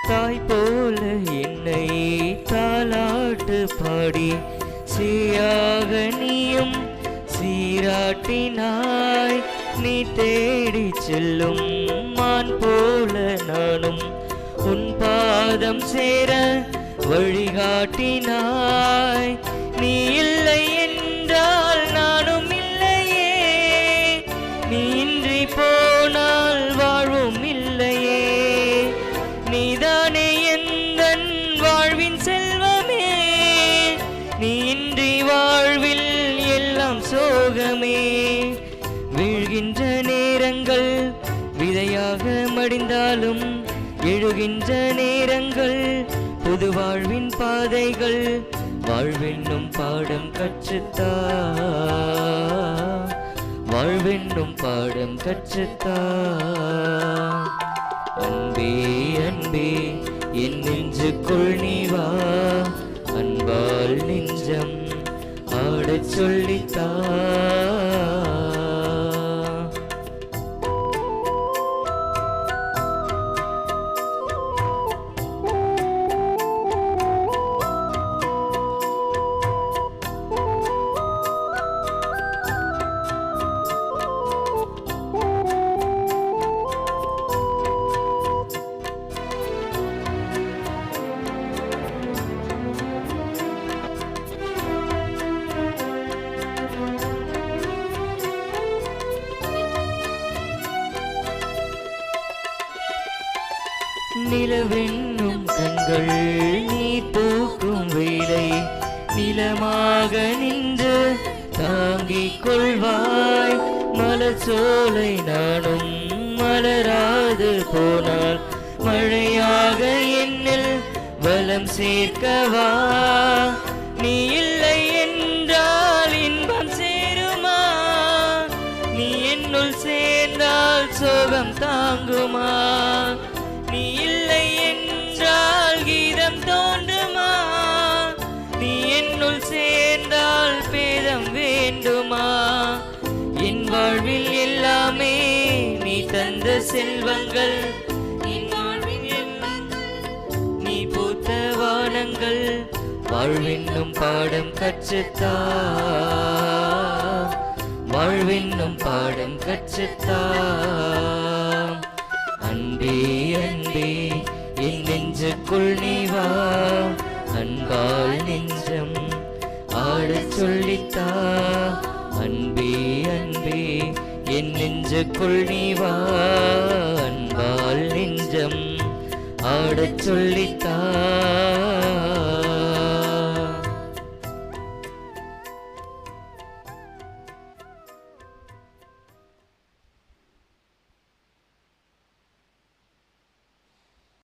தாய் போல என்னை தாலாட்டு பாடி சீயாக நீயும் சீராட்டினாய். நீ தேடி செல்லும் மான் போல நானும் உன் பாதம் சேர வழிகாட்டினாய். நீ இல்லை என்றால் நானும் இல்லையே, நீ இன்றி போனால் வாழ்வும் இல்லையே. நீதானே எந்தன் வாழ்வின் செல்வமே, நீ இன்றி வாழ்வில் எல்லாம் சோகமே. வீழ்கின்ற நேரங்கள் விதையாக மடிந்தாலும் எழுகின்ற நேரங்கள் புது வாழ்வின் பாதைகள். வாழ்வென்னும் பாடம் கற்றுத்தா, வாழ்வென்னும் பாடம் கற்றுத்தா. அன்பே அன்பே என் நெஞ்சுக்குள் நீ வா, அன்பால் நெஞ்சம் ஆடச் சொல்லித்தா. நிலவென்னும் கண்கள் நீ தூக்கும் வேளை நிலமாக நின்று தாங்கிக் கொள்வாய். மலச்சோலை நானும் மலராது போனால் மழையாக என்னில் வலம் சேர்க்கவா. நீ இல்லை என்றால் இன்பம் சேருமா, நீ என்னுள் சேர்ந்தால் சோகம் தாங்குமா. நீ இல்லை என்றால் கீதம் தோன்றுமா, நீ என்னுள் சேர்ந்தால் பேதம் வேண்டுமா. என் வாழ்வில் எல்லாமே நீ தந்த செல்வங்கள், நீ பூத்த வானங்கள். வாழ்வென்னும் பாடம் கற்றுத்தா, வாழ்வென்னும் பாடம் கற்றுத்தா. அன்பே அன்பே என் நெஞ்சுக்குள் நீ வா, அன்பால் நெஞ்சம் ஆடச் சொல்லித்தா. அன்பே அன்பே என் நெஞ்சுக்குள் நீ வா, அன்பால் நெஞ்சம் ஆடச் சொல்லித்தா.